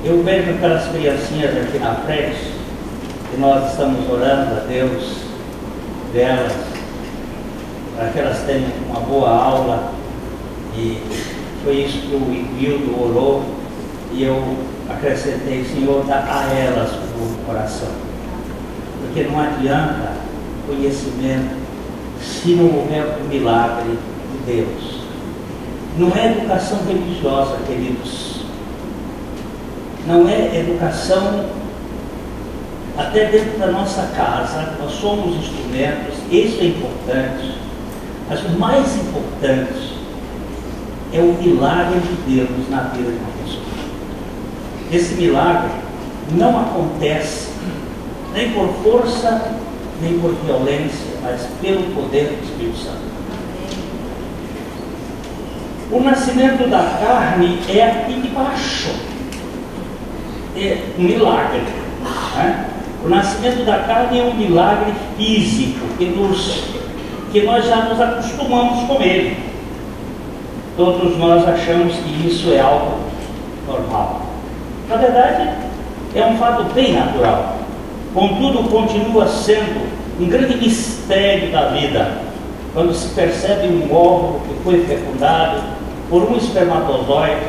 Eu vejo aquelas criancinhas aqui na frente, e nós estamos orando a Deus delas, para que elas tenham uma boa aula, e foi isso que o Wildo orou, e eu acrescentei: Senhor, dá a elas o coração, porque não adianta conhecimento se não houver o milagre de Deus. Não é educação religiosa, queridos, não é educação. Até dentro da nossa casa, nós somos instrumentos, isso é importante, mas o mais importante é o milagre de Deus na vida de uma pessoa. Esse milagre não acontece nem por força, nem por violência, mas pelo poder do Espírito Santo. O nascimento da carne é aqui de baixo, é um milagre, né? O nascimento da carne é um milagre físico que nós já nos acostumamos com ele. Todos nós achamos que isso é algo normal. Na verdade, é um fato bem natural. Contudo, continua sendo um grande mistério da vida quando se percebe um óvulo que foi fecundado por um espermatozoide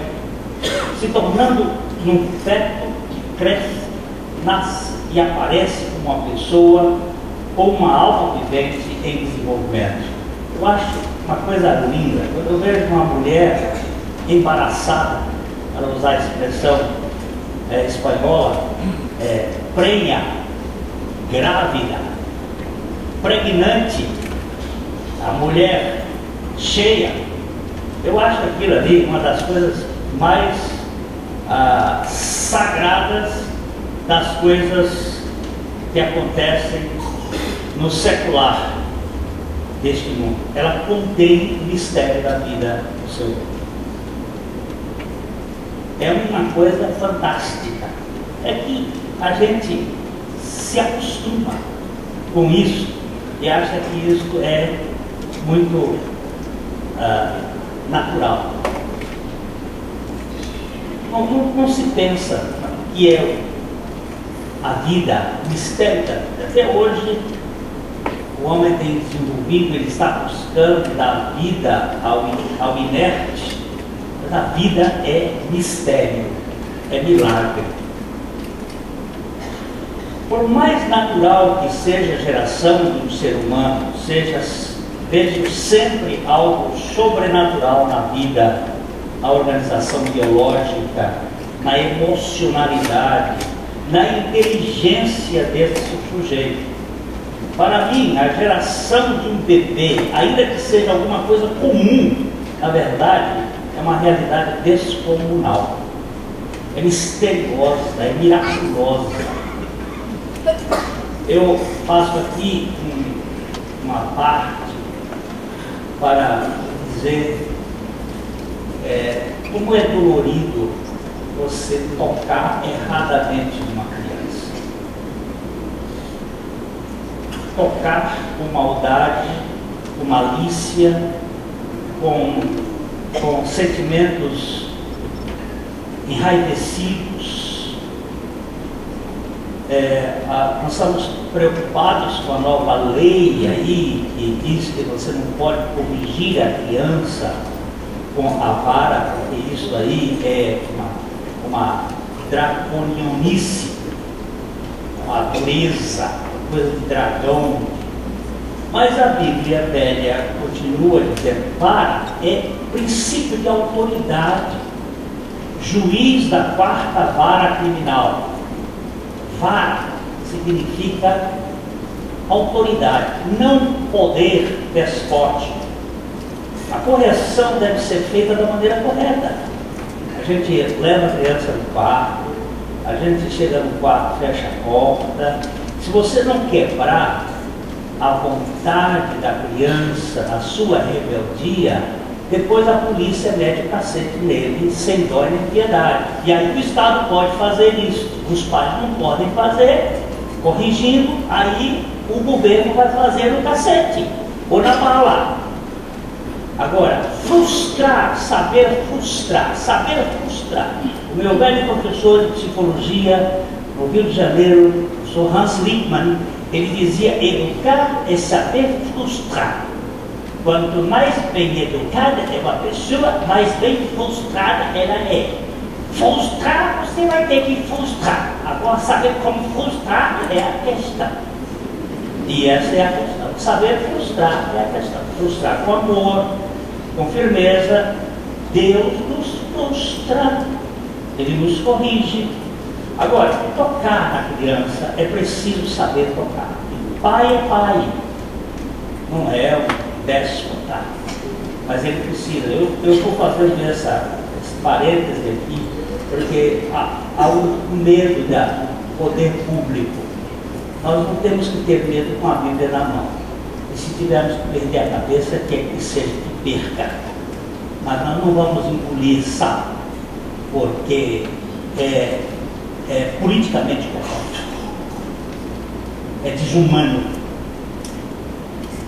se tornando num feto que cresce, nasce e aparece como uma pessoa ou uma alma vivente em desenvolvimento. Eu acho uma coisa linda quando eu vejo uma mulher embaraçada, para usar a expressão espanhola, prenha, grávida, pregnante, a mulher cheia. Eu acho aquilo ali uma das coisas mais sagradas das coisas que acontecem no secular deste mundo. Ela contém o mistério da vida do seu mundo. É uma coisa fantástica. É que a gente se acostuma com isso e acha que isso é muito natural. Não se pensa que é a vida, o mistério da vida. Até hoje, o homem tem desenvolvido, ele está buscando dar vida ao inerte, mas a vida é mistério, é milagre. Por mais natural que seja a geração de um ser humano, vejo sempre algo sobrenatural na vida, na organização biológica, na emocionalidade, na inteligência desse sujeito. Para mim, a geração de um bebê, ainda que seja alguma coisa comum, na verdade, é uma realidade descomunal. É misteriosa, é miraculosa. Eu faço aqui uma parte para dizer como é dolorido você tocar erradamente numa criança. Tocar com maldade, com malícia, com sentimentos enraivecidos. Nós estamos preocupados com a nova lei aí, que diz que você não pode corrigir a criança com a vara, porque isso aí é uma draconionice, uma dureza, coisa de dragão. Mas a Bíblia velha continua dizendo: vara é princípio de autoridade, juiz da quarta vara criminal. Vara significa autoridade, não poder despótico. A correção deve ser feita da maneira correta. A gente leva a criança no quarto, a gente chega no quarto, fecha a porta. Se você não quebrar a vontade da criança, a sua rebeldia, depois a polícia mete o cacete nele sem dó nem piedade. E aí o Estado pode fazer isso, os pais não podem fazer, corrigindo, aí o governo vai fazer no cacete ou na bala. Agora, saber frustrar O meu velho professor de psicologia no Rio de Janeiro, o professor Hans Lippmann, ele dizia: educar é saber frustrar. Quanto mais bem educada é uma pessoa, mais bem frustrada ela é. Frustrar, você vai ter que frustrar. Agora, saber como frustrar é a questão. E essa é a questão. Saber frustrar é a questão. Frustrar com amor, com firmeza. Deus nos frustra, Ele nos corrige. Agora, tocar na criança é preciso saber tocar. E pai é pai, não é um déspota, mas ele precisa. Eu estou fazendo esse parêntese aqui, porque há o medo do poder público. Nós não temos que ter medo com a Bíblia na mão. E se tivermos que perder a cabeça, quer que seja que perca. Mas nós não vamos engolir sapo, porque é politicamente correto. É desumano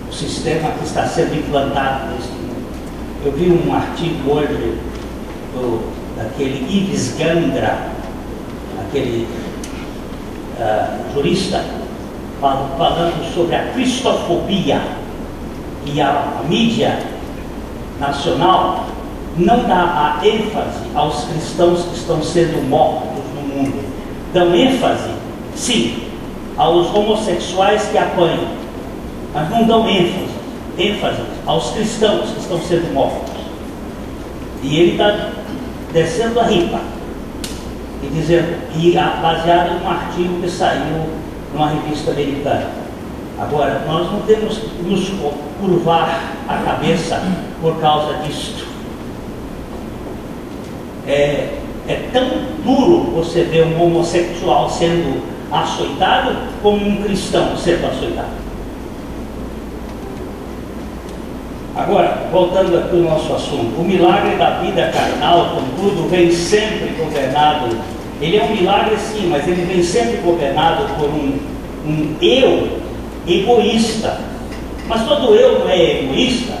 o sistema que está sendo implantado neste mundo. Eu vi um artigo hoje daquele Ives Gandra, aquele jurista, falando sobre a cristofobia, e a mídia nacional não dá a ênfase aos cristãos que estão sendo mortos no mundo. Dão ênfase, sim, aos homossexuais que apanham, mas não dão ênfase aos cristãos que estão sendo mortos. E ele está descendo a ripa e dizendo, baseado num artigo que saiu numa revista americana. Agora, nós não temos que nos curvar a cabeça por causa disto. É tão duro você ver um homossexual sendo açoitado como um cristão sendo açoitado. Agora, voltando aqui ao nosso assunto, o milagre da vida carnal, contudo, vem sempre governado. Ele é um milagre sim, mas ele vem sempre governado por um eu egoísta. Mas todo eu não é egoísta?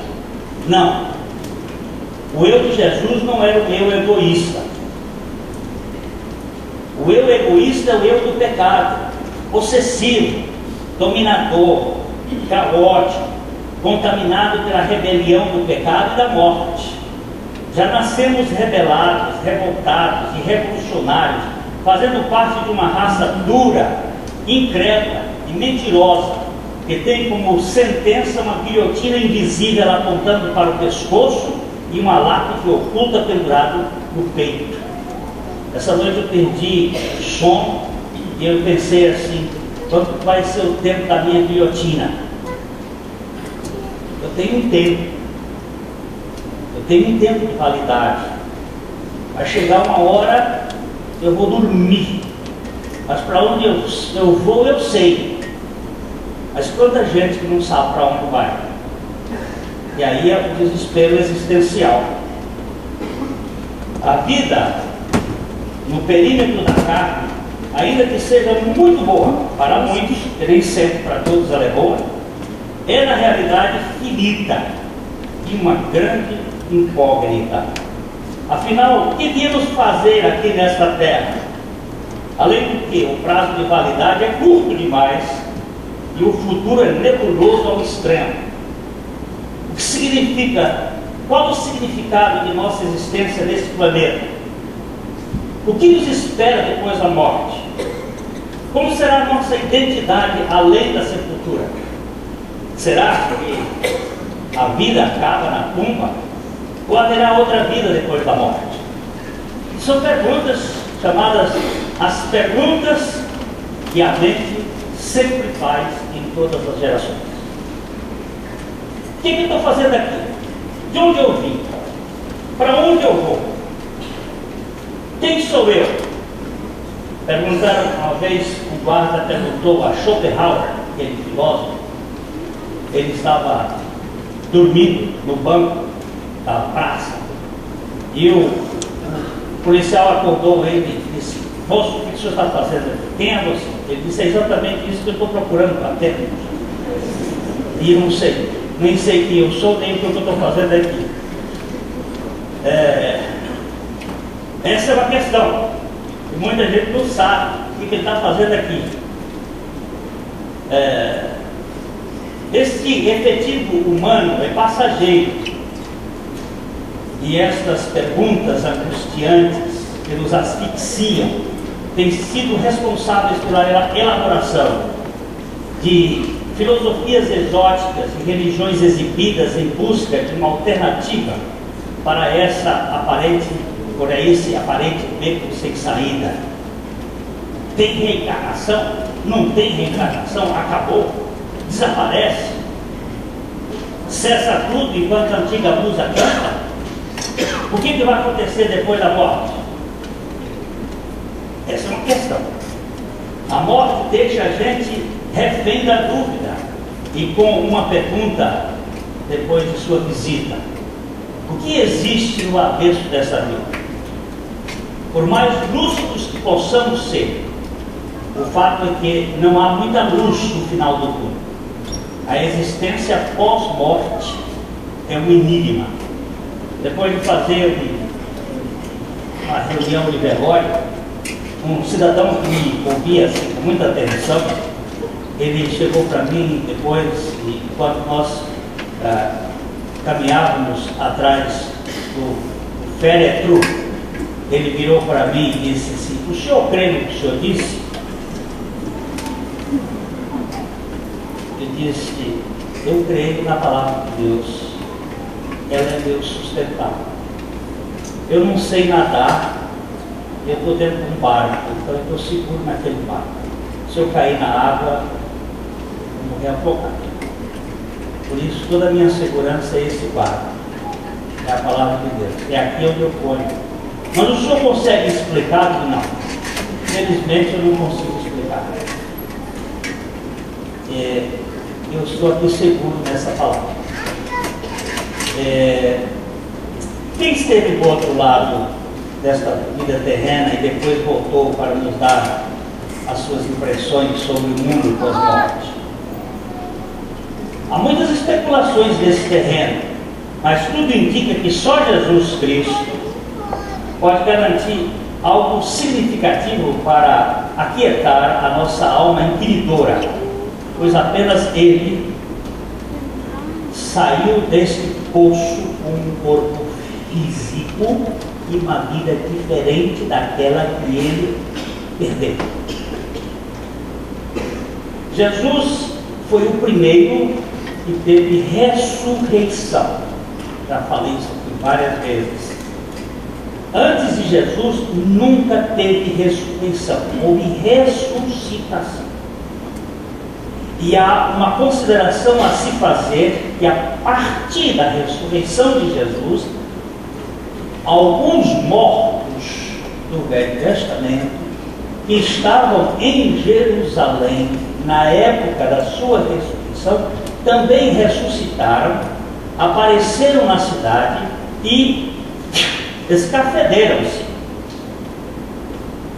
Não. O eu de Jesus não era um eu egoísta. O eu egoísta é o eu do pecado, possessivo, dominador, caótico, contaminado pela rebelião do pecado e da morte. Já nascemos rebelados, revoltados e revolucionários, fazendo parte de uma raça dura, incrédula e mentirosa, que tem como sentença uma guilhotina invisível apontando para o pescoço e uma lápide oculta pendurado no peito. Essa noite eu perdi o sono e eu pensei assim: quanto vai ser o tempo da minha guilhotina? Eu tenho um tempo de validade. Vai chegar uma hora, eu vou dormir, mas para onde eu vou eu sei. Mas quanta gente que não sabe para onde vai. E aí é o desespero existencial. A vida no perímetro da carne, ainda que seja muito boa para muitos, e nem sempre para todos ela é boa, é na realidade finita e uma grande incógnita. Afinal, o que viemos fazer aqui nesta terra? Além do que o prazo de validade é curto demais e o futuro é nebuloso ao extremo. O que significa? Qual o significado de nossa existência nesse planeta? O que nos espera depois da morte? Como será a nossa identidade além da sepultura? Será que a vida acaba na tumba? Ou haverá outra vida depois da morte? São perguntas chamadas as perguntas que a mente sempre faz em todas as gerações. O que eu estou fazendo aqui? De onde eu vim? Para onde eu vou? Quem sou eu? Perguntaram uma vez, um guarda perguntou a Schopenhauer, aquele filósofo. Ele estava dormindo no banco da praça e o policial acordou ele e disse: moço, o que o senhor está fazendo aqui? Quem é você? Ele disse: é exatamente isso que eu estou procurando para ter. E eu não sei, nem sei quem eu sou, nem o que eu estou fazendo aqui. Essa é uma questão que muita gente não sabe o que ele está fazendo aqui. Este efetivo humano é passageiro, e estas perguntas angustiantes que nos asfixiam têm sido responsáveis pela elaboração de filosofias exóticas e religiões exibidas em busca de uma alternativa para esse aparente beco sem saída. Tem reencarnação? Não tem reencarnação? Acabou? Desaparece? Cessa tudo enquanto a antiga musa canta? O que vai acontecer depois da morte? Essa é uma questão. A morte deixa a gente refém da dúvida e com uma pergunta depois de sua visita: o que existe no avesso dessa vida? Por mais lúcidos que possamos ser, o fato é que não há muita luz no final do túnel. A existência pós-morte é um enigma. Depois de fazer uma reunião de velório, um cidadão que me ouvia assim, com muita atenção, ele chegou para mim depois, enquanto nós caminhávamos atrás do féretro, ele virou para mim e disse assim: o senhor crê no que o senhor disse? Ele disse: eu creio na palavra de Deus, ela é Deus sustentável. Eu não sei nadar, eu estou dentro de um barco, então eu estou seguro naquele barco. Se eu cair na água, eu vou morrer afogado. Por isso, toda a minha segurança é esse barco, é a palavra de Deus, é aqui onde eu ponho. Mas o senhor consegue explicar? Não. Infelizmente, eu não consigo explicar. Eu estou aqui seguro nessa palavra. Quem esteve do outro lado desta vida terrena e depois voltou para nos dar as suas impressões sobre o mundo pós-morte? Há muitas especulações desse terreno, mas tudo indica que só Jesus Cristo pode garantir algo significativo para aquietar a nossa alma inquiridora, pois apenas Ele saiu deste poço com um corpo físico e uma vida diferente daquela que Ele perdeu. Jesus foi o primeiro que teve ressurreição. Já falei isso aqui várias vezes. Antes de Jesus, nunca teve ressurreição, houve ressuscitação. E há uma consideração a se fazer que a partir da ressurreição de Jesus, alguns mortos do Velho Testamento que estavam em Jerusalém na época da sua ressurreição também ressuscitaram, apareceram na cidade e escafederam-se.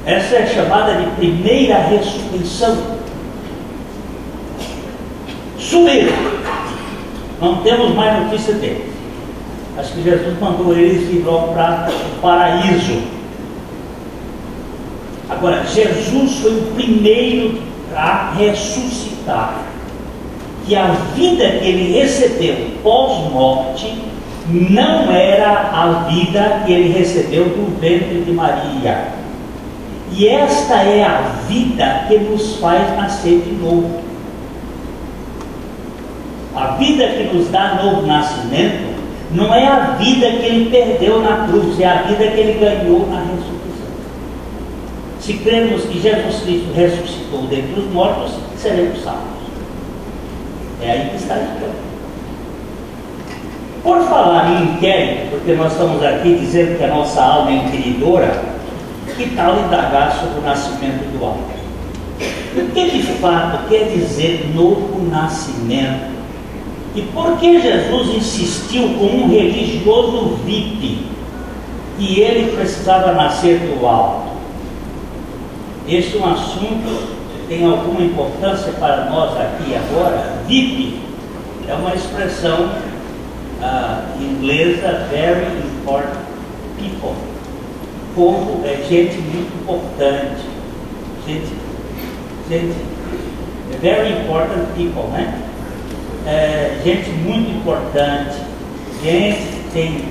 Essa é chamada de primeira ressurreição. Sumiram. Não temos mais notícia deles. Acho que Jesus mandou eles ir logo para o paraíso. Agora, Jesus foi o primeiro a ressuscitar. Que a vida que ele recebeu pós-morte não era a vida que ele recebeu do ventre de Maria. E esta é a vida que nos faz nascer de novo. A vida que nos dá novo nascimento não é a vida que ele perdeu na cruz, é a vida que ele ganhou na ressurreição. Se cremos que Jesus Cristo ressuscitou dentre os mortos, seremos salvos. É aí que está a história. Por falar em inquérito, porque nós estamos aqui dizendo que a nossa alma é inquiridora, que tal indagar sobre o nascimento do alto? O que de fato quer dizer novo nascimento? E por que Jesus insistiu com um religioso VIP que ele precisava nascer do alto? Este é um assunto que tem alguma importância para nós aqui agora. VIP é uma expressão inglesa, very important people. povo, gente muito importante, gente, very important people, né? Gente muito importante, gente que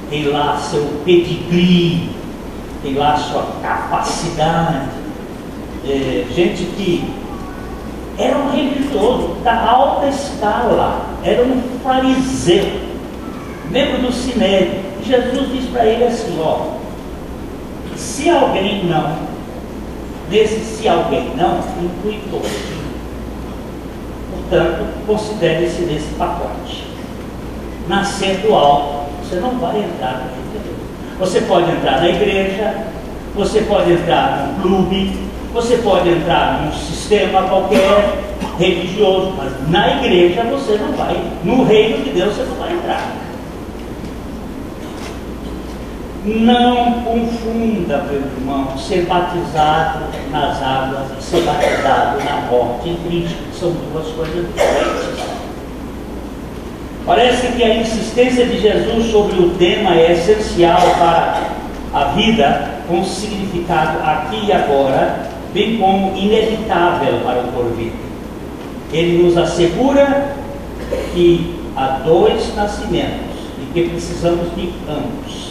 tem lá seu pedigree, tem lá sua capacidade, gente que era um religioso da alta escala, era um fariseu, membro do Sinédrio. E Jesus diz para ele assim, ó, se alguém não, se alguém não, inclui todos. Portanto, considere-se nesse pacote. Nascer do alto, você não vai entrar no reino de Deus. Você pode entrar na igreja, você pode entrar num clube, você pode entrar num sistema qualquer religioso, mas na igreja você não vai, no reino de Deus você não vai entrar. Não confunda, meu irmão, ser batizado nas águas e ser batizado na morte em Cristo, são duas coisas diferentes. Parece que a insistência de Jesus sobre o tema é essencial para a vida com significado aqui e agora, bem como inevitável para o porvir. Ele nos assegura que há dois nascimentos e que precisamos de ambos.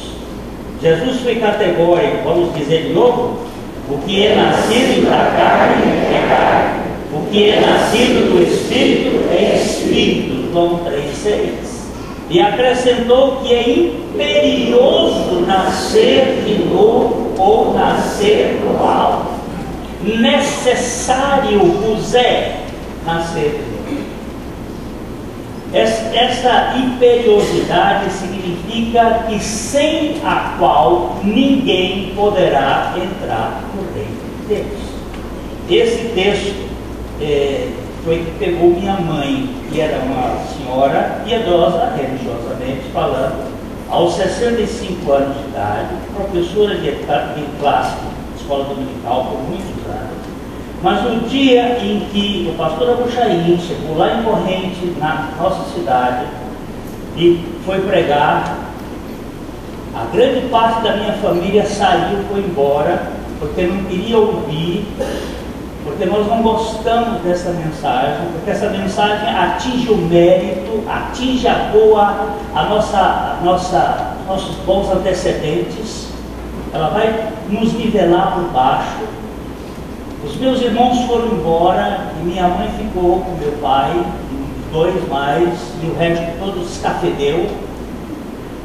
Jesus foi categórico, vamos dizer de novo, o que é nascido da carne é carne, o que é nascido do Espírito é Espírito, João 3,6. E acrescentou que é imperioso nascer de novo ou nascer do alto. Necessário vos é nascer de novo. Essa imperiosidade significa que sem a qual ninguém poderá entrar no reino de Deus. Esse texto foi que pegou minha mãe, que era uma senhora piedosa, religiosamente falando, aos 65 anos de idade, professora de clássico, escola dominical por muitos anos. Mas no dia em que o pastor Abuchaim chegou lá em Corrente, na nossa cidade, e foi pregar, a grande parte da minha família saiu, foi embora, porque não queria ouvir, porque nós não gostamos dessa mensagem, porque essa mensagem atinge o mérito, atinge nossos bons antecedentes, ela vai nos nivelar por baixo. Os meus irmãos foram embora e minha mãe ficou com meu pai, e dois mais, e o resto todo escafedeu.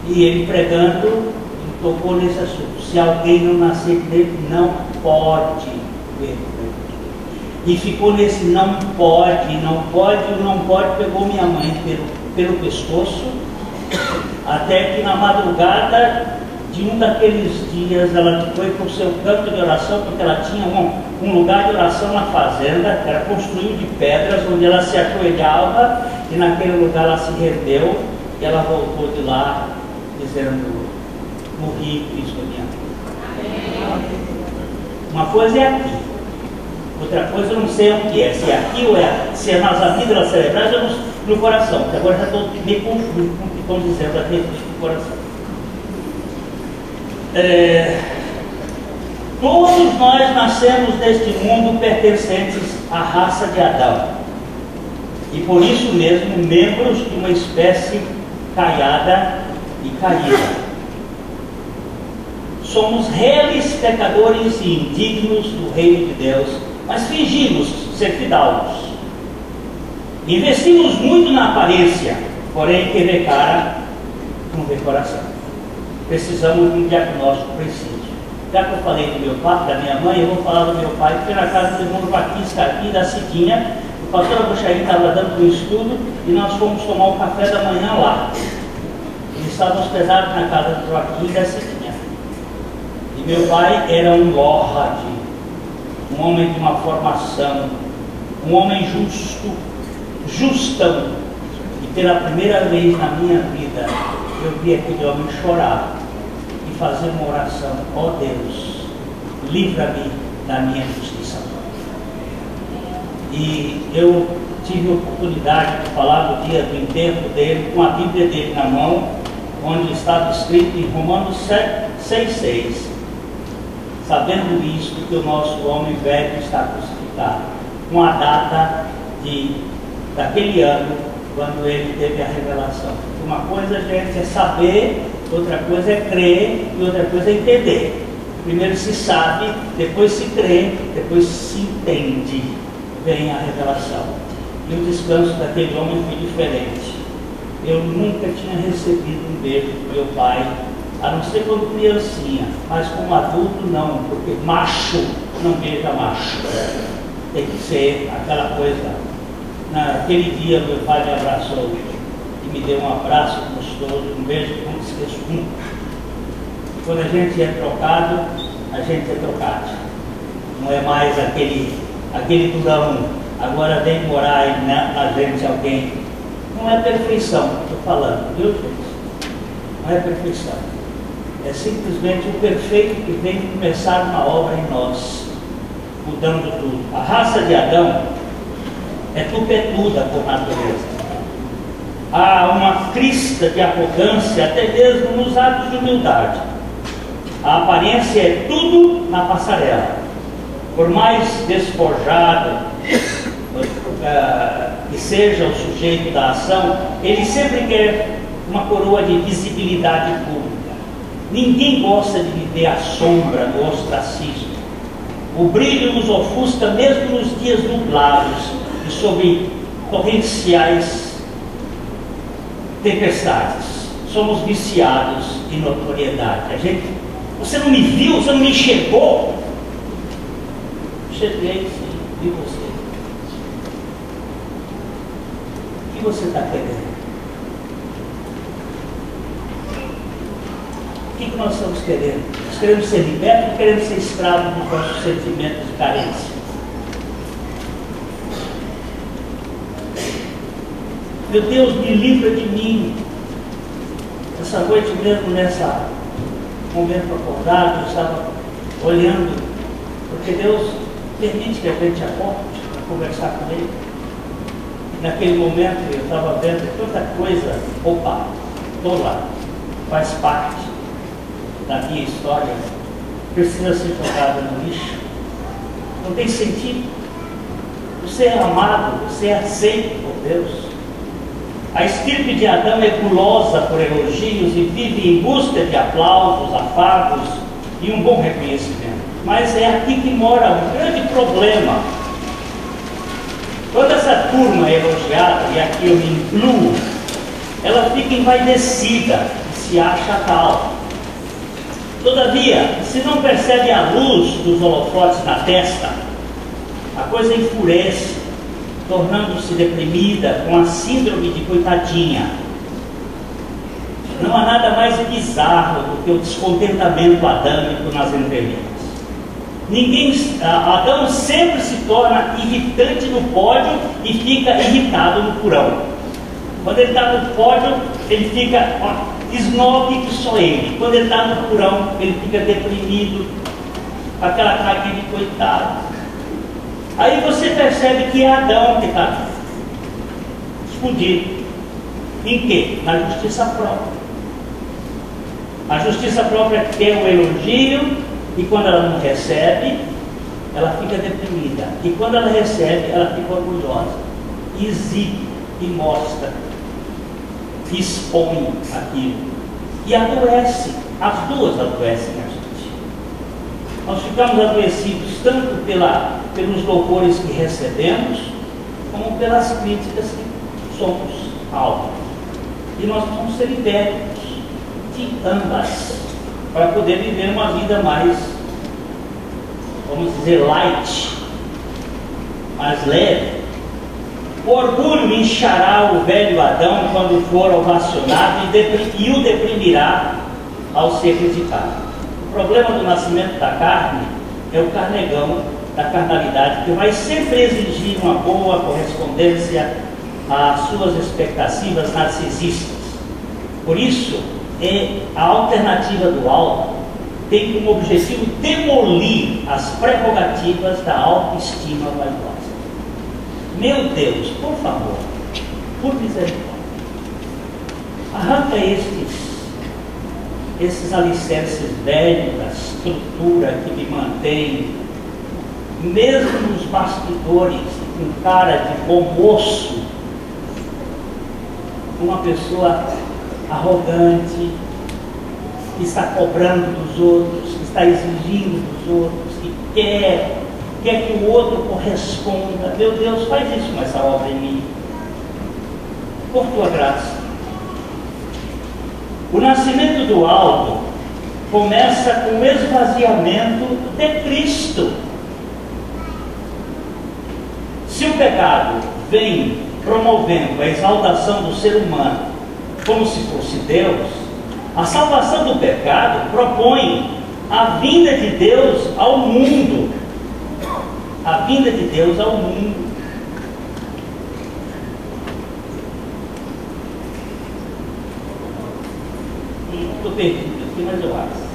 E ele pregando, tocou nesse assunto. Se alguém não nascer dele, não pode ver. E ficou nesse não pode, pegou minha mãe pelo pescoço, até que na madrugada de um daqueles dias ela foi para o seu canto de oração, porque ela tinha um lugar de oração na fazenda, que era construído de pedras, onde ela se ajoelhava, e naquele lugar ela se rendeu, e ela voltou de lá, dizendo, morri, Cristo é minha vida. Uma coisa é aqui, outra coisa eu não sei o que é, se é aqui ou é aqui, se é nas amígdalas cerebrais ou no coração, porque agora já estou meio confuso com o que estão dizendo aqui no coração. Todos nós nascemos neste mundo pertencentes à raça de Adão, e por isso mesmo membros de uma espécie caiada e caída. Somos réis pecadores e indignos do reino de Deus, mas fingimos ser fidalgos. Investimos muito na aparência, porém quem vê cara não vê coração. Precisamos de um diagnóstico preciso. Já que eu falei do meu pai, da minha mãe, eu vou falar do meu pai, que foi na casa do irmão Batista aqui da Cidinha. O pastor Abuchaim estava dando um estudo e nós fomos tomar um café da manhã lá. Eles estavam hospedados na casa do Joaquim e da Cidinha. E meu pai era um lorde, um homem de uma formação, um homem justo, justão. E pela primeira vez na minha vida, eu vi aquele homem chorar e fazer uma oração: ó Deus, livra-me da minha justiça. E eu tive a oportunidade de falar do dia do enterro dele, com a Bíblia dele na mão, onde estava escrito em Romanos 6,6, sabendo isto, que o nosso homem velho está crucificado, com a data daquele ano, quando ele teve a revelação. Uma coisa, gente, é saber, outra coisa é crer e outra coisa é entender. Primeiro se sabe, depois se crê, depois se entende, vem a revelação. E o descanso daquele homem foi diferente. Eu nunca tinha recebido um beijo do meu pai, a não ser quando criancinha, mas como adulto não, porque macho não beija macho. Tem que ser aquela coisa. Naquele dia meu pai me abraçou e me deu um abraço gostoso, um beijo que não esqueço nunca. Quando a gente é trocado, a gente é trocado. Não é mais aquele durão, agora vem morar na gente alguém. Não é perfeição que estou falando, viu, gente? Não é perfeição. É simplesmente o perfeito que vem começar uma obra em nós, mudando tudo. A raça de Adão é tupetuda por natureza. Há uma crista de arrogância, até mesmo nos atos de humildade. A aparência é tudo na passarela. Por mais despojado que seja o sujeito da ação, ele sempre quer uma coroa de visibilidade pública. Ninguém gosta de viver à sombra do ostracismo. O brilho nos ofusca mesmo nos dias nublados e sob torrenciais tempestades. Somos viciados em notoriedade. Você não me viu, você não me enxergou? Enxerguei, sim, vi você. O que você está querendo? O que nós estamos querendo? Nós queremos ser libertos ou queremos ser escravos dos nossos sentimentos de carência? Meu Deus, me livra de mim. Essa noite mesmo, nessa momento acordado, eu estava olhando, porque Deus permite que a gente acorde para conversar com Ele. Naquele momento eu estava vendo tanta coisa, opa, estou lá, faz parte da minha história, precisa ser jogada no lixo. Não tem sentido. Você é amado, você é aceito por Deus. A estirpe de Adão é gulosa por elogios e vive em busca de aplausos, afagos e um bom reconhecimento. Mas é aqui que mora um grande problema. Quando essa turma é elogiada, e aqui eu me incluo, ela fica envaidecida e se acha tal. Todavia, se não percebe a luz dos holofotes na testa, a coisa enfurece, tornando-se deprimida com a síndrome de coitadinha. Não há nada mais bizarro do que o descontentamento adâmico nas entrelinhas. Adão sempre se torna irritante no pódio e fica irritado no porão. Quando ele está no pódio, ele fica snob que só ele. Quando ele está no porão, ele fica deprimido, com aquela carinha de coitado. Aí você percebe que é Adão que está escondido. Em quê? Na justiça própria. A justiça própria quer o elogio, e quando ela não recebe, ela fica deprimida. E quando ela recebe, ela fica orgulhosa. Exibe e mostra, expõe aquilo. E adoece. As duas adoecem a gente. Nós ficamos adoecidos tanto pelos louvores que recebemos, como pelas críticas que somos alvos. E nós vamos ser libertos de ambas, para poder viver uma vida mais, vamos dizer, light, mais leve. O orgulho inchará o velho Adão quando for ovacionado e o deprimirá ao ser criticado. O problema do nascimento da carne é o carnegão da carnalidade, que vai sempre exigir uma boa correspondência às suas expectativas narcisistas. Por isso, a alternativa do alto tem como objetivo demolir as prerrogativas da autoestima vaidosa. Meu Deus, por favor, por misericórdia, arranca estes esses alicerces velhos, da estrutura que me mantém, mesmo nos bastidores, com cara de bom moço, uma pessoa arrogante, que está cobrando dos outros, que está exigindo dos outros, que quer que o outro corresponda. Meu Deus, faz isso com essa obra em mim, por tua graça. O nascimento do alto começa com o esvaziamento de Cristo. Se o pecado vem promovendo a exaltação do ser humano como se fosse Deus, a salvação do pecado propõe a vinda de Deus ao mundo. A vinda de Deus ao mundo. Estou perdido aqui, mas eu acho.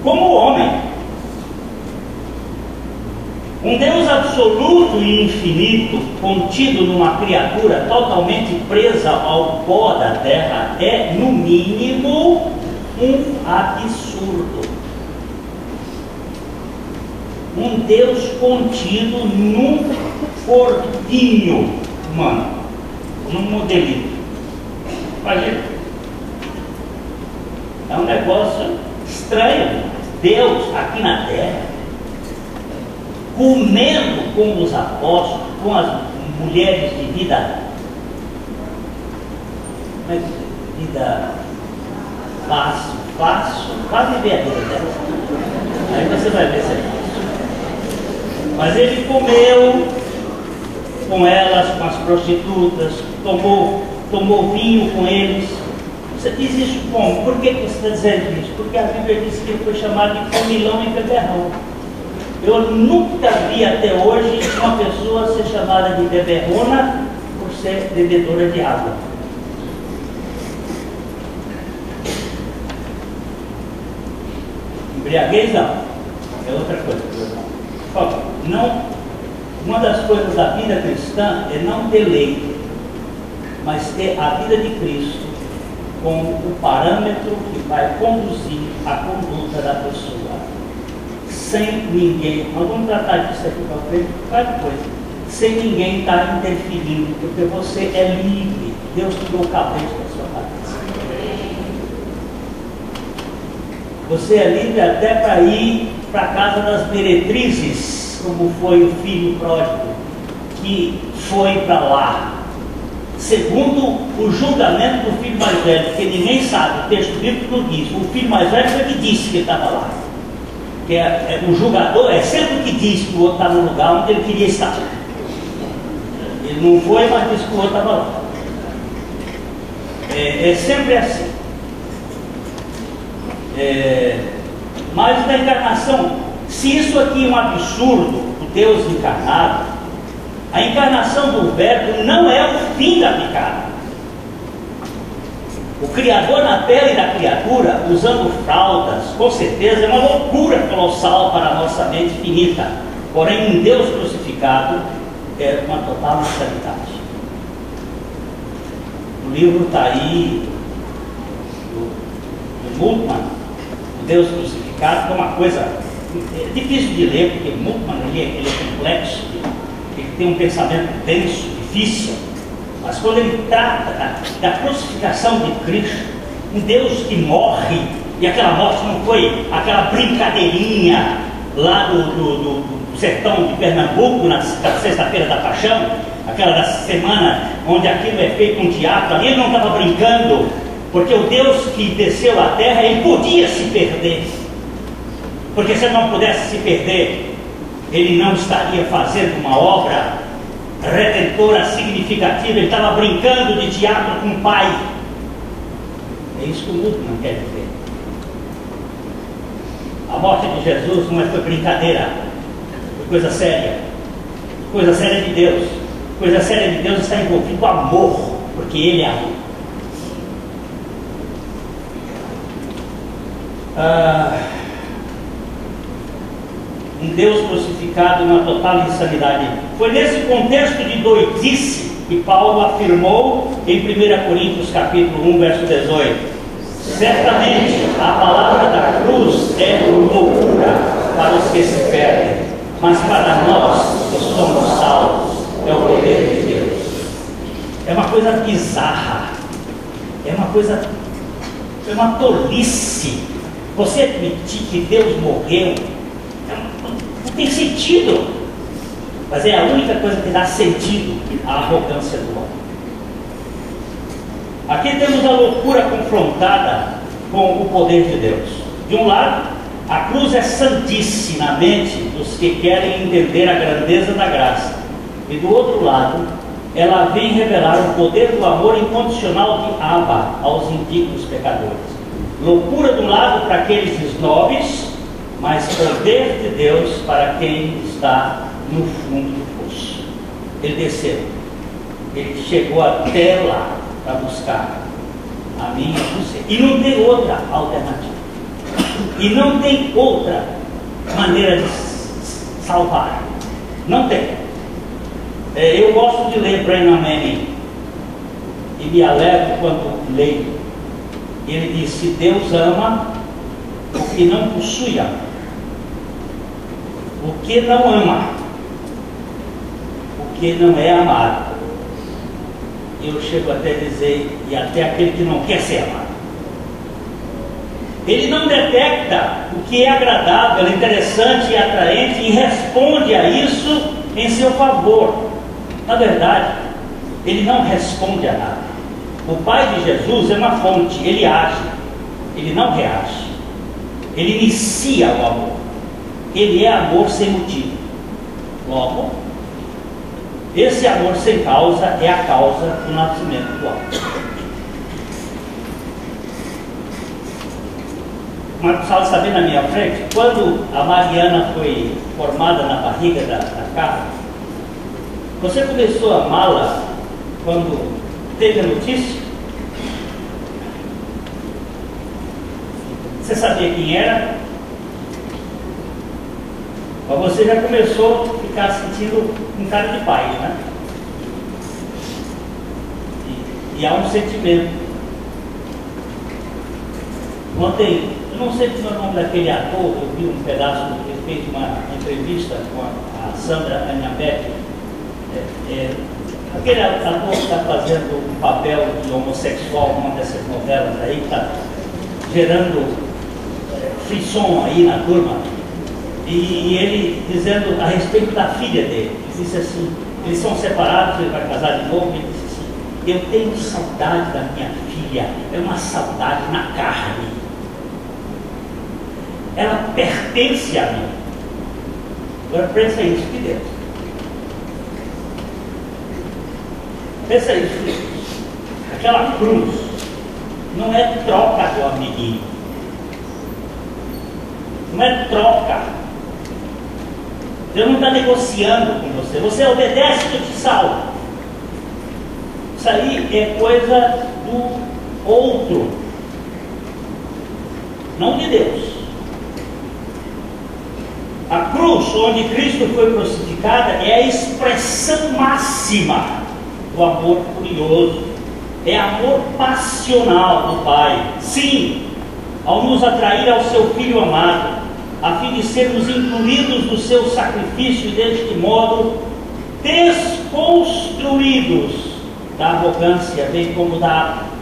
Como homem, um Deus absoluto e infinito, contido numa criatura totalmente presa ao pó da terra, é, no mínimo, um absurdo. Um Deus contido num corpinho humano, num modelinho. Imagina. É um negócio estranho. Deus aqui na terra, comendo com os apóstolos, com as mulheres de vida fácil, quase viver a vida dela. Aí você vai ver se é fácil. Mas ele comeu com elas, com as prostitutas, tomou vinho com eles. Você diz isso como? Por que você está dizendo isso? Porque a Bíblia diz que ele foi chamado de comilão e beberrão. Eu nunca vi até hoje uma pessoa ser chamada de beberrona por ser bebedora de água. Embriaguez não, é outra coisa. Não, uma das coisas da vida cristã é não ter lei, mas ter a vida de Cristo como o parâmetro que vai conduzir a conduta da pessoa. Sem ninguém, nós vamos tratar disso aqui para frente, vai depois, sem ninguém estar interferindo, porque você é livre. Deus tirou o cabrete da sua cabeça. Você é livre até para ir para a casa das meretrizes, como foi o filho pródigo, que foi para lá, segundo o julgamento do filho mais velho, porque ninguém sabe, o texto bíblico não diz, o filho mais velho foi que disse que ele estava lá. Que o julgador é sempre o que diz que o outro está no lugar onde ele queria estar. Ele não foi, mas disse que o outro estava lá. É sempre assim. Mas na encarnação, se isso aqui é um absurdo, o Deus encarnado, a encarnação do Verbo não é o fim da picada. O Criador na pele da criatura, usando fraldas, com certeza é uma loucura colossal para a nossa mente finita. Porém, um Deus crucificado é uma total insanidade. O livro está aí, do Multmann, o Deus crucificado, que é uma coisa difícil de ler, porque Multmann ele é complexo, ele tem um pensamento denso, difícil. Mas quando ele trata da crucificação de Cristo, um Deus que morre, e aquela morte não foi aquela brincadeirinha lá do sertão de Pernambuco, na sexta-feira da Paixão, aquela da semana onde aquilo é feito um teatro, ali ele não estava brincando, porque o Deus que desceu à terra, ele podia se perder, porque se ele não pudesse se perder, ele não estaria fazendo uma obra redentora significativa, ele estava brincando de teatro com o Pai. É isso que o mundo não quer dizer. A morte de Jesus não foi brincadeira, foi coisa séria. Coisa séria de Deus. Coisa séria de Deus está envolvido o amor, porque Ele é amor. Um Deus crucificado na total insanidade. Foi nesse contexto de doidice que Paulo afirmou em 1 Coríntios capítulo 1, verso 18. Certamente a palavra da cruz é loucura para os que se perdem, mas para nós que somos salvos é o poder de Deus. É uma coisa bizarra, é uma tolice você admitir que Deus morreu. Não tem sentido, mas é a única coisa que dá sentido à arrogância do homem. Aqui temos a loucura confrontada com o poder de Deus. De um lado, a cruz é santíssima na mente dos que querem entender a grandeza da graça, e do outro lado, ela vem revelar o poder do amor incondicional de Abba aos indignos pecadores. Loucura de um lado para aqueles snobs, mas poder de Deus para quem está no fundo do poço. Ele desceu, ele chegou até lá para buscar a mim e a você. E não tem outra alternativa. E não tem outra maneira de salvar. Não tem. Eu gosto de ler Brennan Manning e me alegro quando leio. Ele diz: se Deus ama, o que não possui ama. O que não ama, o que não é amado. Eu chego até a dizer, e até aquele que não quer ser amado. Ele não detecta o que é agradável, interessante e atraente e responde a isso em seu favor. Na verdade, ele não responde a nada. O Pai de Jesus é uma fonte, ele age, ele não reage. Ele inicia o amor. Ele é amor sem motivo. Logo, esse amor sem causa é a causa do nascimento do homem. Mas precisava saber na minha frente, quando a Mariana foi formada na barriga da Carla, você começou a amá-la quando teve a notícia? Você sabia quem era? Mas você já começou a ficar sentindo um cara de pai, né? E há um sentimento. Ontem, eu não sei o nome daquele ator, eu vi um pedaço, ele fez uma entrevista com a Sandra Anhabete. Aquele ator que está fazendo um papel de homossexual numa dessas novelas aí, que está gerando frisson aí na turma. E ele dizendo a respeito da filha dele, ele disse assim, eles são separados, ele vai casar de novo, ele disse assim: eu tenho saudade da minha filha, é uma saudade na carne, ela pertence a mim. Agora pensa isso de Deus. Pensa isso, aquela cruz não é troca do amiguinho, não é troca. Deus não está negociando com você. Você obedece que eu te salvo. Isso aí é coisa do outro, não de Deus. A cruz onde Cristo foi crucificada é a expressão máxima do amor furioso. É amor passional do Pai. Sim, ao nos atrair ao seu Filho amado, a fim de sermos incluídos no seu sacrifício e deste modo desconstruídos da arrogância, bem como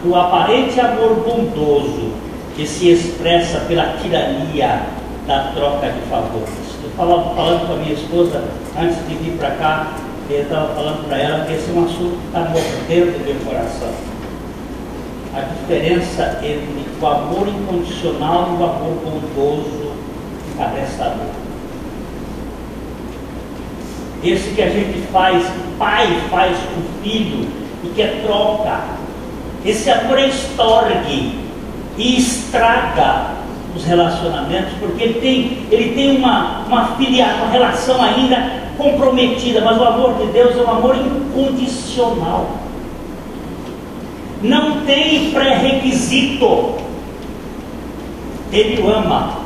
do aparente amor bondoso que se expressa pela tirania da troca de favores. Eu estava falando com a minha esposa antes de vir para cá, eu estava falando para ela que esse é um assunto que está mordendo do meu coração. A diferença entre o amor incondicional e o amor bondoso abestador. Esse que a gente faz, pai faz com o filho e que é troca. Esse amor é estorgue e estraga os relacionamentos, porque ele tem uma relação ainda comprometida, mas o amor de Deus é um amor incondicional. Não tem pré-requisito. Ele o ama.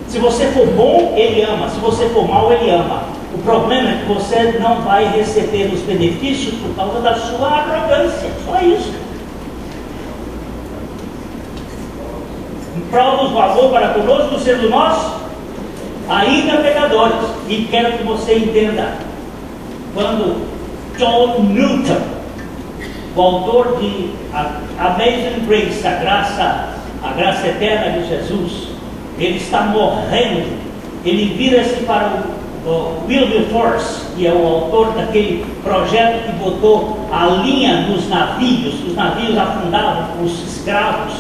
Se você for bom, ele ama. Se você for mal, ele ama. O problema é que você não vai receber os benefícios por causa da sua arrogância. Só isso. Prova o amor para conosco, sendo nós ainda pecadores. E quero que você entenda, quando John Newton, o autor de Amazing Grace, a graça eterna de Jesus, ele está morrendo, ele vira-se para o Wilberforce, que é o autor daquele projeto que botou a linha nos navios, os navios afundavam os escravos,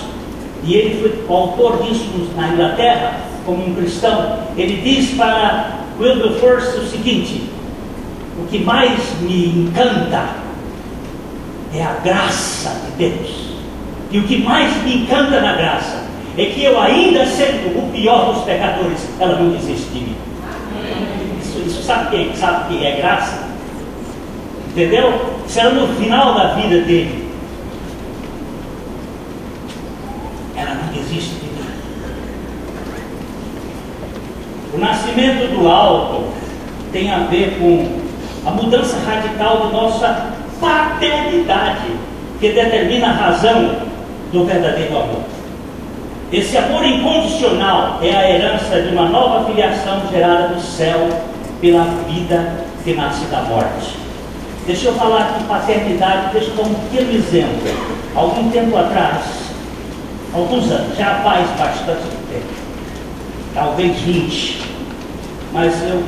e ele foi o autor disso na Inglaterra, como um cristão. Ele diz para Wilberforce o seguinte: o que mais me encanta é a graça de Deus, e o que mais me encanta na graça é que eu, ainda sendo o pior dos pecadores, ela não desiste de mim. Isso sabe o que é graça? Entendeu? Será no final da vida dele, ela não desiste de mim. O nascimento do alto tem a ver com a mudança radical de nossa paternidade, que determina a razão do verdadeiro amor. Esse amor incondicional é a herança de uma nova filiação gerada do céu pela vida que nasce da morte. Deixa eu falar de paternidade, deixa eu dar um pequeno exemplo. Algum tempo atrás, alguns anos, já faz bastante tempo, talvez 20, mas eu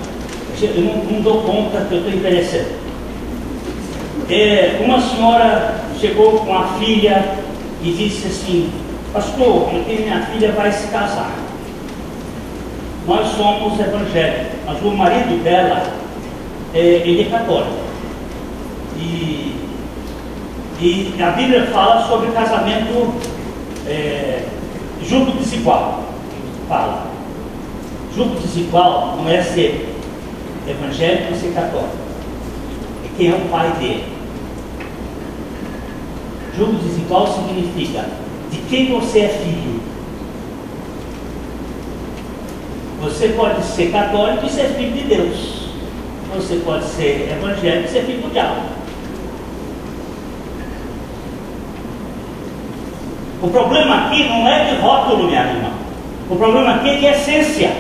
não dou conta que eu estou envelhecendo. Uma senhora chegou com a filha e disse assim: pastor, minha filha vai se casar. Nós somos evangélicos, mas o marido dela, ele é católico. E a Bíblia fala sobre casamento julgo desigual. Fala. Julgo desigual não é ser evangélico ou ser católico. É quem é o pai dele. Julgo desigual significa de quem você é filho. Você pode ser católico e ser filho de Deus. Você pode ser evangélico e ser filho do diabo. O problema aqui não é de rótulo, minha irmã. O problema aqui é de essência.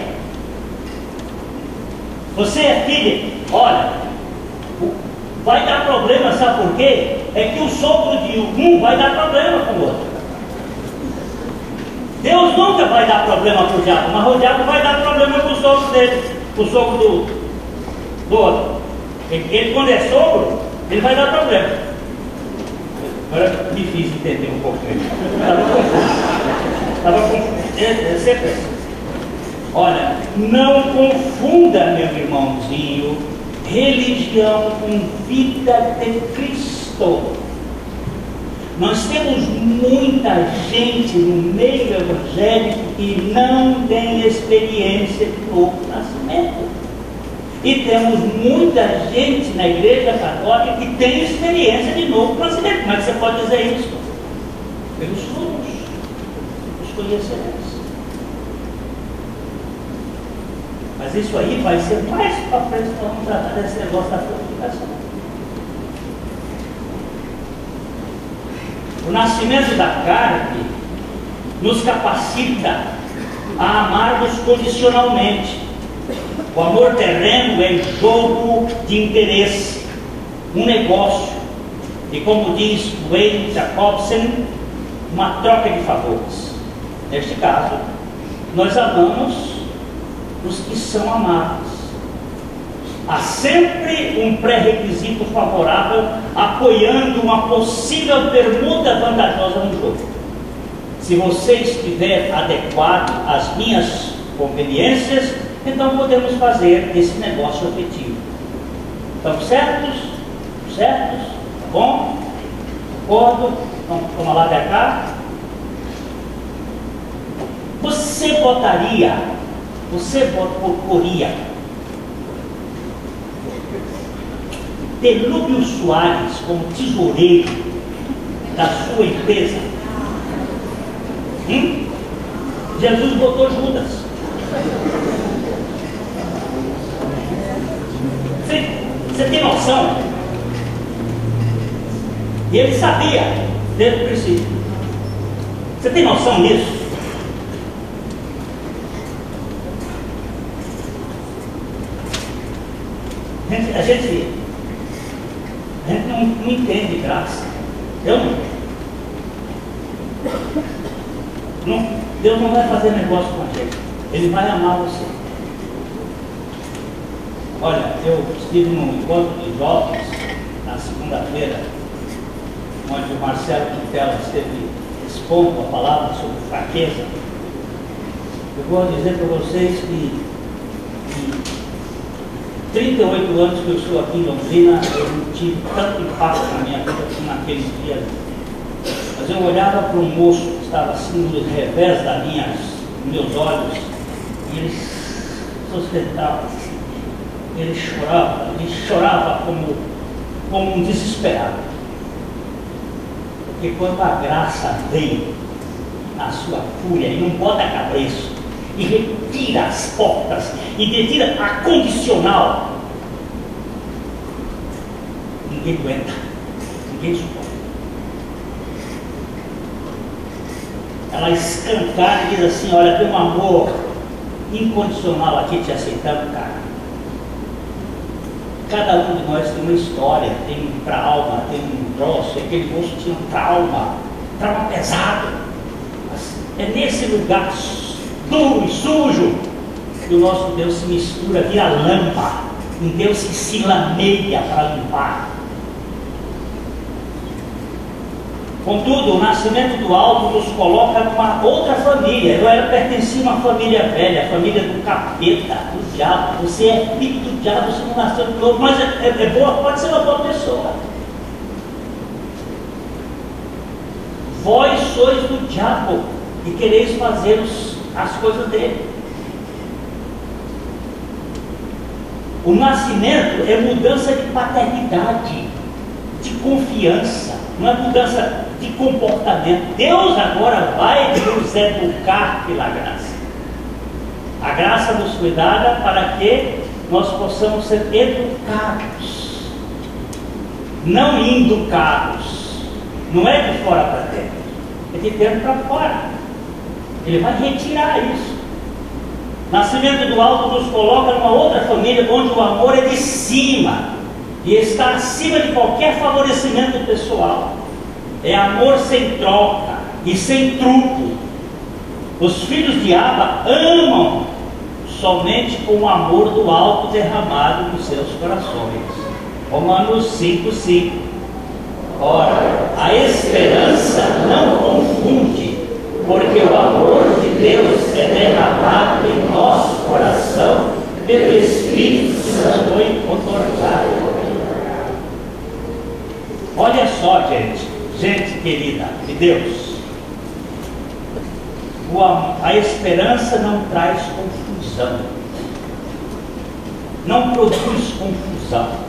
Você é filho, olha, vai dar problema, sabe por quê? É que o sogro de um vai dar problema com o outro. Deus nunca vai dar problema para o diabo, mas o diabo vai dar problema para o sogro dele, para o sogro do outro. Ele, quando é sogro, ele vai dar problema. Agora me fiz entender um pouco. Estava confuso. Olha, não confunda, meu irmãozinho, religião com vida de Cristo. Nós temos muita gente no meio evangélico que não tem experiência de novo nascimento. E temos muita gente na igreja católica que tem experiência de novo nascimento. Como é que você pode dizer isso? Pelos frutos, os conhecereis. Mas isso aí vai ser mais para frente, nós vamos tratar desse negócio da frutificação. O nascimento da carne nos capacita a amarmos condicionalmente. O amor terreno é jogo de interesse, um negócio, e como diz Wayne Jacobsen, uma troca de favores. Neste caso, nós amamos os que são amados. Há sempre um pré-requisito favorável apoiando uma possível permuta vantajosa no jogo. Se você estiver adequado às minhas conveniências, então podemos fazer esse negócio afetivo. Estamos certos? Certos? Tá bom? Acordo? Então, vamos lá para cá. Você proporia ter Lúbio Soares como tesoureiro da sua empresa? Jesus botou Judas. Você tem noção? E ele sabia, desde o princípio. Você tem noção disso? A gente não entende graça. Eu não. Deus não vai fazer negócio com a gente. Ele vai amar você. Olha, eu estive num encontro de jovens na segunda-feira, onde o Marcelo Quintela esteve expondo a palavra sobre fraqueza. Eu vou dizer para vocês que 38 anos que eu estou aqui em Londrina, eu não tive tanto impacto na minha vida como naquele dia. Mas eu olhava para um moço que estava assim no revés dos meus olhos, e ele sustentava, ele chorava como um desesperado. Porque quando a graça vem na sua fúria e não bota a cabeça, e retira as portas, e retira a condicional, ninguém aguenta, ninguém suporta. Ela escancara e diz assim: olha, tem um amor incondicional aqui te aceitando, cara. Cada um de nós tem uma história, tem um trauma, tem um troço. Aquele moço tinha um trauma pesado. É nesse lugar duro e sujo que o nosso Deus se mistura, vira lama, um Deus que se lameia para limpar. Contudo, o nascimento do alto nos coloca numa outra família. Eu pertencia a uma família velha, a família do capeta, do diabo. Você é filho do diabo, você não nasceu de novo, mas é boa, pode ser uma boa pessoa. Vós sois do diabo e quereis fazer as coisas dele. O nascimento é mudança de paternidade, de confiança, não é mudança de comportamento. Deus agora vai nos educar pela graça. A graça nos foi dada para que nós possamos ser educados, não educados. Não é de fora para dentro, é de dentro para fora. Ele vai retirar isso. Nascimento do alto nos coloca numa outra família onde o amor é de cima e está acima de qualquer favorecimento pessoal. É amor sem troca e sem truco. Os filhos de Abba amam somente com o amor do alto derramado nos seus corações. Romanos 5:5. Ora, a esperança não confunde, porque o amor de Deus é derramado em nosso coração pelo Espírito Santo outorgado. Olha só, gente querida de Deus, a esperança não traz confusão, não produz confusão.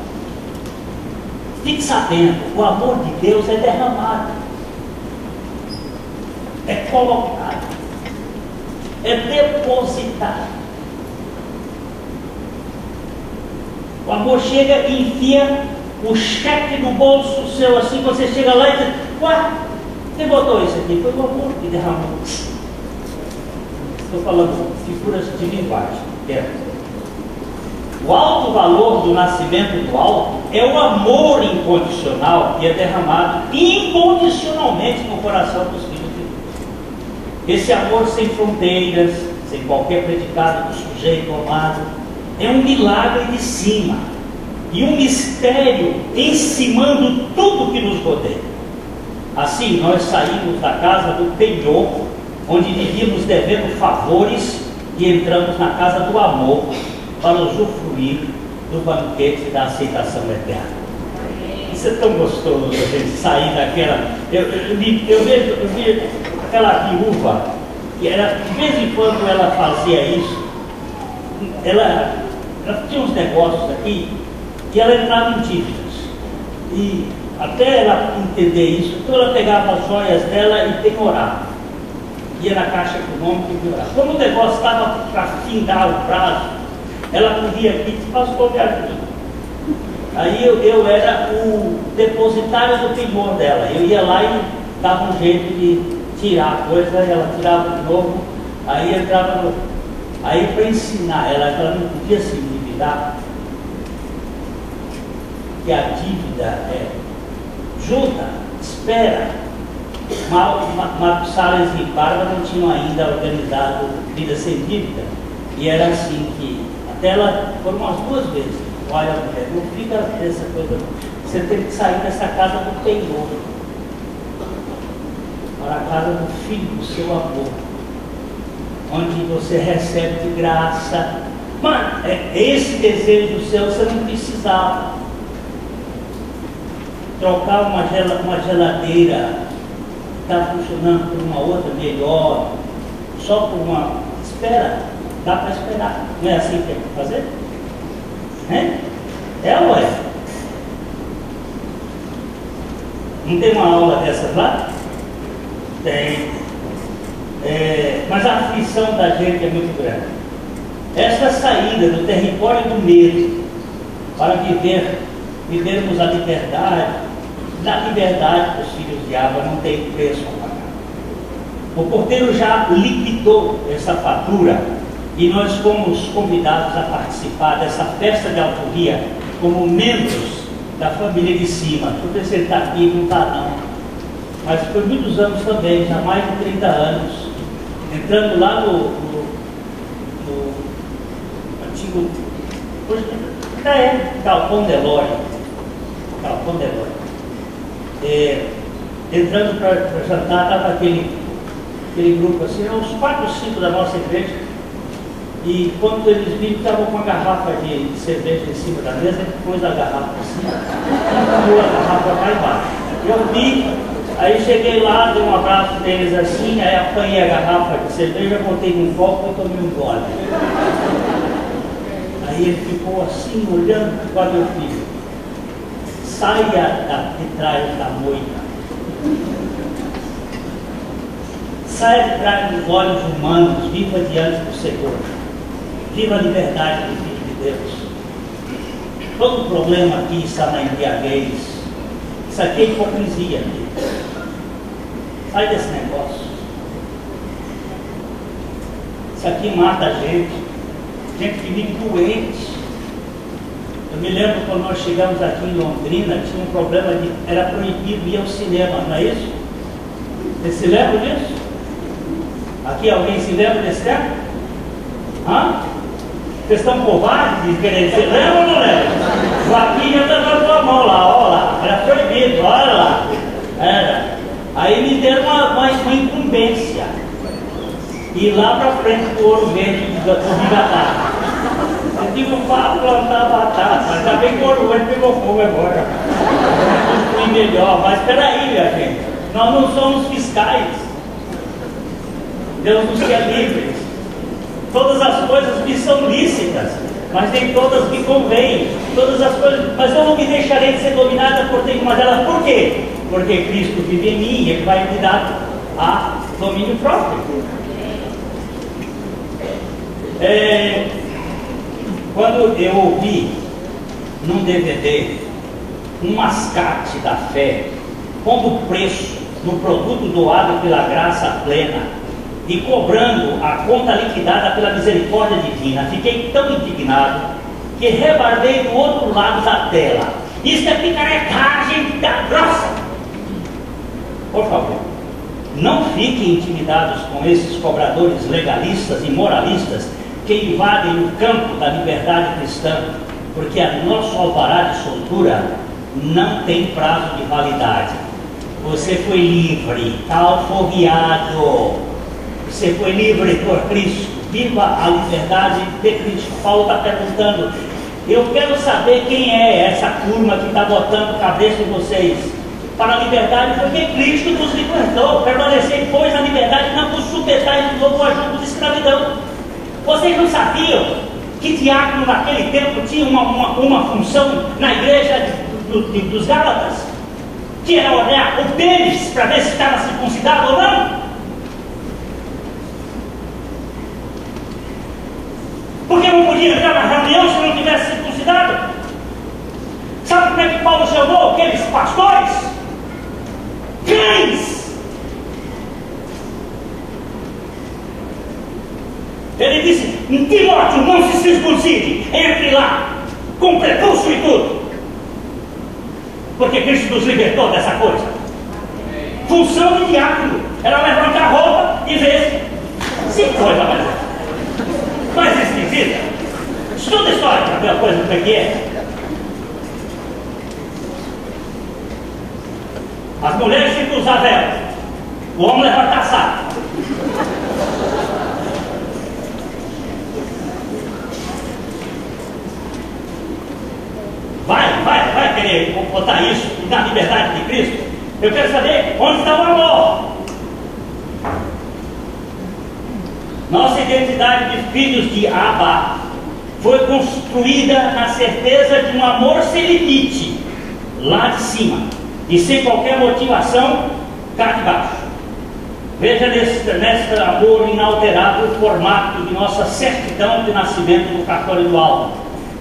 Fique sabendo, o amor de Deus é derramado, é colocado, é depositado. O amor chega e enfia o cheque no bolso seu, assim, você chega lá e diz: ué, quem botou isso aqui? Foi o amor que derramou. Estou falando figuras de linguagem. O alto valor do nascimento do alto é o amor incondicional que é derramado incondicionalmente no coração dos filhos de Deus. Esse amor sem fronteiras, sem qualquer predicado do sujeito amado, é um milagre de cima e um mistério encimando tudo que nos rodeia. Assim, nós saímos da casa do penhor, onde vivíamos devendo favores, e entramos na casa do amor para usufruir do banquete da aceitação eterna. Isso é tão gostoso, a gente sair daquela... Eu vi aquela viúva, que era, de vez em quando ela fazia isso, ela tinha uns negócios aqui, e ela entrava em dívidas. E até ela entender isso, então ela pegava as joias dela e penhorava. Ia na Caixa Econômica e penhorava. Quando o negócio estava para findar o prazo, ela corria aqui e disse: pastor, me ajuda. Aí eu era o depositário do penhor dela. Eu ia lá e dava um jeito de tirar a coisa, ela tirava de novo, aí entrava no... Aí para ensinar ela não podia se endividar, que a dívida é junta, espera. Salles e Bárbara não tinham ainda organizado vida sem dívida. E era assim que, até ela, foram umas 2 vezes. Olha, mulher, não fica essa coisa, você tem que sair dessa casa do penhor para a casa do filho do seu amor, onde você recebe de graça. Mano, esse desejo do céu você não precisava trocar uma geladeira que está funcionando por uma outra melhor, só por uma. Espera, dá para esperar. Não é assim que tem que fazer? É ou é? Não tem uma aula dessas lá? Tem. Mas a aflição da gente é muito grande. Essa saída do território do medo para vivermos a liberdade, na liberdade dos filhos de Abba não tem preço a pagar. O porteiro já liquidou essa fatura e nós fomos convidados a participar dessa festa de alforria como membros da família de cima. Deixa eu ver se ele está aqui, não está não. Mas foi muitos anos também, já mais de 30 anos, entrando lá no antigo, hoje Galpão Delório. Entrando para jantar, estava aquele grupo assim, uns 4 ou 5 da nossa igreja. E quando eles viram, estavam com uma garrafa de cerveja em cima da mesa, ele pôs a garrafa assim, e pôs a garrafa lá embaixo. Eu vi, aí cheguei lá, dei um abraço deles assim, aí apanhei a garrafa de cerveja, botei num copo e tomei um gole. Aí ele ficou assim, olhando para meu filho. Saia de trás da moita. Saia de trás dos olhos humanos, viva diante do Senhor. Viva a liberdade do Filho de Deus. Todo problema aqui está na embriaguez. Isso aqui é hipocrisia. Sai desse negócio. Isso aqui mata a gente. Gente que vive doente. Eu me lembro quando nós chegamos aqui em Londrina, tinha um problema de... Era proibido ir ao cinema, não é isso? Vocês se lembram disso? Aqui alguém se lembra desse tempo? Vocês estão covardes de querer dizer, lembra ou não lembra? Joaquim já levantou a mão lá, olha lá, era proibido, olha lá. Era. Aí me deram uma incumbência. Ir lá para frente do Ouro Verde do Bigatá. Eu tive um papo plantar batata, mas ainda bem que o Ouro Verde pegou fogo agora. Foi melhor, mas espera aí, minha gente. Nós não somos fiscais. Deus nos quer livres. Todas as coisas me são lícitas, mas nem todas me convêm. Todas as coisas, mas eu não me deixarei de ser dominada por nenhuma delas. Por quê? Porque Cristo vive em mim e Ele vai me dar a domínio próprio. Quando eu ouvi num DVD um mascate da fé pondo preço no produto doado pela graça plena e cobrando a conta liquidada pela misericórdia divina, fiquei tão indignado que rebarbei do outro lado da tela. Isso é picaretagem da grossa. Por favor, não fiquem intimidados com esses cobradores legalistas e moralistas que invadem o campo da liberdade cristã, porque a nosso alvará de soltura não tem prazo de validade. Você foi livre, está alforriado. Você foi livre por Cristo. Viva a liberdade de Cristo. Paulo está perguntando, eu quero saber quem é essa turma que está botando cabeça em vocês para a liberdade, porque Cristo nos libertou. Permanecei, pois, na liberdade, não vos submetais de novo ao jugo de escravidão. Vocês não sabiam que diácono naquele tempo tinha uma função na igreja dos Gálatas? Que era olhar o pênis para ver se estava circuncidado ou não? Porque não podia entrar na reunião se não tivesse circuncidado? pastores? Cães! Ele disse: Timóteo, não se circuncide, entre lá, com prepúcio e tudo. Porque Cristo nos libertou dessa coisa. Função de diácono era levantar a roupa e ver se coisa mais esquisita. Estuda a história para ver a coisa como é que é. As mulheres tinham que usar véu, o homem levantar a saia. Vai querer botar isso na liberdade de Cristo? Eu quero saber onde está o amor. Nossa identidade de filhos de Abba foi construída na certeza de um amor sem limite, lá de cima, e sem qualquer motivação cá de baixo. Veja nesse amor inalterável o formato de nossa certidão de nascimento no cartório do alto.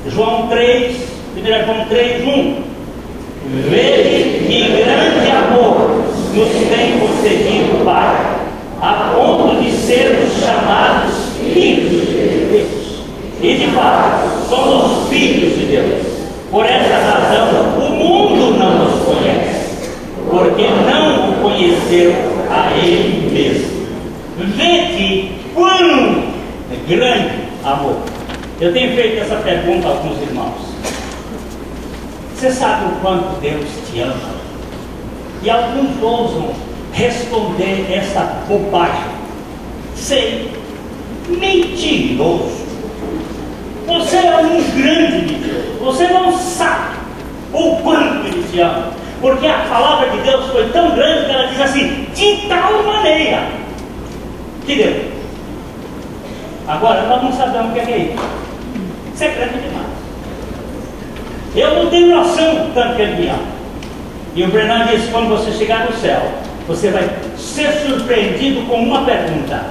João 3, 1 João 3:1. Vede que grande amor nos tem concedido o Pai, a ponto de sermos chamados filhos de Deus. E de fato, somos filhos de Deus. Por essa razão, o mundo não nos conhece, porque não o conheceu a Ele mesmo. Vede quão grande amor. Eu tenho feito essa pergunta a alguns irmãos. Você sabe o quanto Deus te ama? E alguns ousam responder essa bobagem. Sei, mentiroso. Você é um grande mentiroso. Você não sabe o quanto Ele te ama. Porque a palavra de Deus foi tão grande que ela diz assim: de tal maneira que Deus. Agora, nós não sabemos o que é isso. Secreto demais. Eu não tenho noção do tanto que Ele me ama. E o Brennan disse: quando você chegar no céu, você vai ser surpreendido com uma pergunta.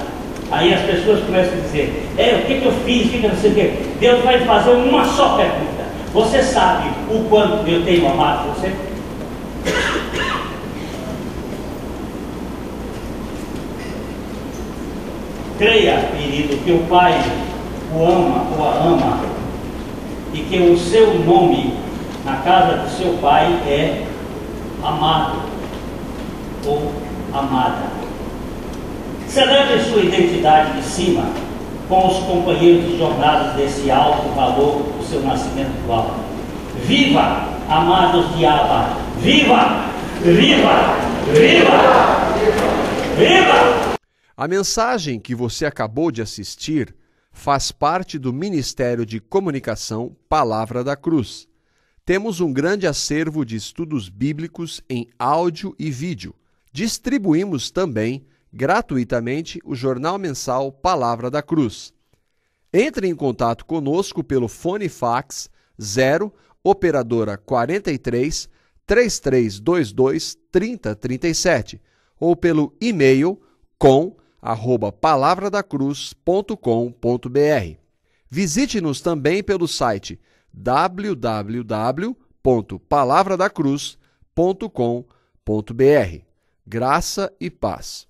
Aí as pessoas começam a dizer: o que eu fiz, o que eu não sei o quê. Deus vai fazer uma só pergunta: você sabe o quanto eu tenho amado você? Creia, querido, que o Pai o ama ou a ama, e que o seu nome na casa do seu Pai é amado ou amada. Celebre sua identidade de cima com os companheiros de jornadas desse alto valor do seu nascimento do alto. Viva, amados de Abba! Viva! Viva! Viva! Viva! A mensagem que você acabou de assistir faz parte do Ministério de Comunicação Palavra da Cruz. Temos um grande acervo de estudos bíblicos em áudio e vídeo. Distribuímos também, gratuitamente, o jornal mensal Palavra da Cruz. Entre em contato conosco pelo fone fax 0 operadora 43 3322 3037 ou pelo e-mail com@palavradacruz.com.br. Visite-nos também pelo site www.palavradacruz.com.br. Graça e paz.